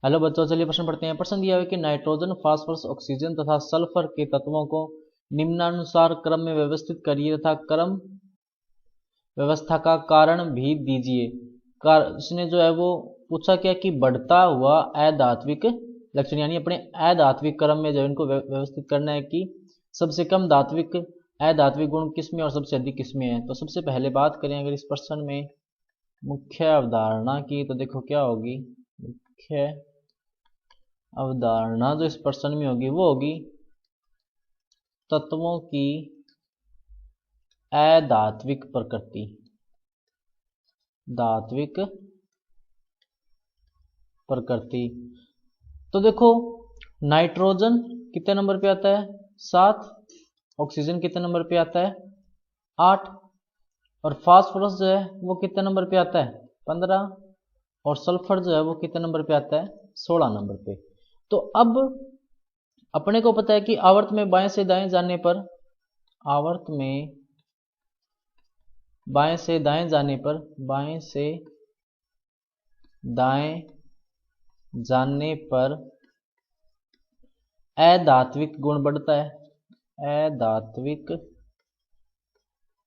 Hello बच्चों, चलिए प्रश्न पढ़ते हैं। प्रश्न दिया हुआ है कि नाइट्रोजन, फास्फोरस, ऑक्सीजन तथा सल्फर के तत्वों को निम्नानुसार क्रम में व्यवस्थित करिए तथा क्रम व्यवस्था का कारण भी दीजिए। इसने जो है वो पूछा क्या कि बढ़ता हुआ अधात्विक लक्षण, यानी अपने अधात्विक क्रम में जो इनको व्यवस्थित करना है कि सबसे कम धात्विक अधात्विक गुण किसमें और सबसे अधिक किसमें है। तो सबसे पहले बात करें अगर इस प्रश्न में मुख्य अवधारणा की, तो देखो क्या होगी। मुख्य अवधारणा जो इस प्रश्न में होगी वो होगी तत्वों की अधात्विक प्रकृति। धात्विक प्रकृति। तो देखो नाइट्रोजन कितने नंबर पे आता है? 7। ऑक्सीजन कितने नंबर पे आता है? 8। और फास्फोरस जो है वो कितने नंबर पे आता है? 15। और सल्फर जो है वो कितने नंबर पे आता है? 16 नंबर पे। तो अब अपने को पता है कि आवर्त में बाएं से दाएं जाने पर, आवर्त में बाएं से दाएं जाने पर, बाएं से दाएं जाने पर अधात्विक गुण बढ़ता है। अधात्विक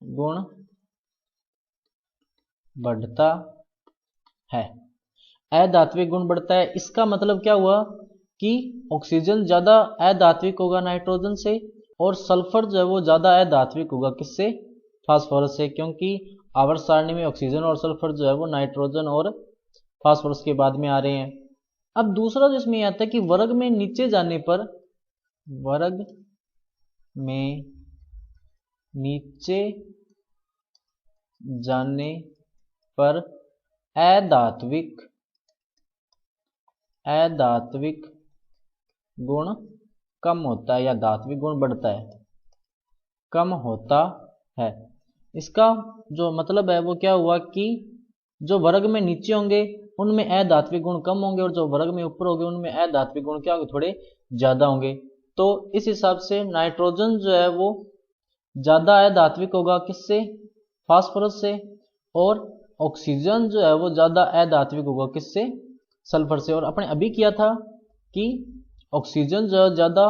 गुण बढ़ता है। अधात्विक गुण बढ़ता है, इसका मतलब क्या हुआ कि ऑक्सीजन ज्यादा अधात्विक होगा नाइट्रोजन से, और सल्फर जो है वो ज्यादा अधात्विक होगा किससे? फास्फोरस से, क्योंकि आवर्त सारणी में ऑक्सीजन और सल्फर जो है वो नाइट्रोजन और फास्फोरस के बाद में आ रहे हैं। अब दूसरा जो इसमें आता है कि वर्ग में नीचे जाने पर, वर्ग में नीचे जाने पर अधात्विक गुण कम होता है या धात्विक गुण बढ़ता है, कम होता है। इसका जो मतलब है वो क्या हुआ कि जो वर्ग में नीचे होंगे उनमें अधात्विक गुण कम होंगे, और जो वर्ग में ऊपर होंगे उनमें अधात्विक गुण क्या होंगे? थोड़े ज्यादा होंगे। तो इस हिसाब से नाइट्रोजन जो है वो ज्यादा अधात्विक होगा किससे? फास्फोरस से। और ऑक्सीजन जो है वो ज्यादा अधात्विक होगा किससे? सल्फर से। और अपने अभी किया था कि ऑक्सीजन जो ज्यादा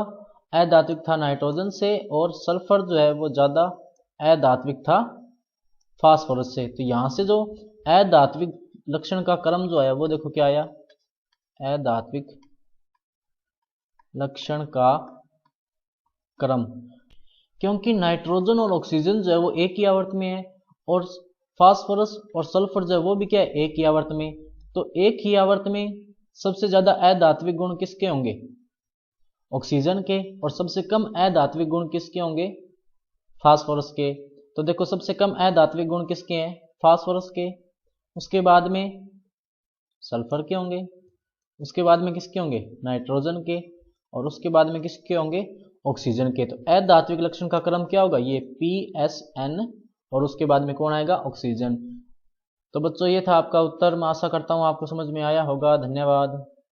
अधात्विक था नाइट्रोजन से, और सल्फर जो है वो ज्यादा अधात्विक था फास्फोरस से। तो यहां से जो अधात्विक लक्षण का क्रम जो है वो देखो क्या आया? अधात्विक लक्षण का क्रम। क्योंकि नाइट्रोजन और ऑक्सीजन जो है वो एक ही आवर्त में है, और फास्फोरस और सल्फर जो है वो भी क्या है? एक ही आवर्त में। तो एक ही आवर्त में सबसे ज्यादा अधात्विक गुण किसके होंगे? ऑक्सीजन के। और सबसे कम अधात्विक गुण किसके होंगे? फास्फोरस के। तो देखो सबसे कम अधात्विक गुण किसके हैं? फास्फोरस के। उसके बाद में सल्फर के होंगे। उसके बाद में किसके होंगे? नाइट्रोजन के। और उसके बाद में किसके होंगे? ऑक्सीजन के। तो अधात्विक लक्षण का क्रम क्या होगा? ये PSN, और उसके बाद में कौन आएगा? ऑक्सीजन। तो बच्चों ये था आपका उत्तर। मैं आशा करता हूं आपको समझ में आया होगा। धन्यवाद।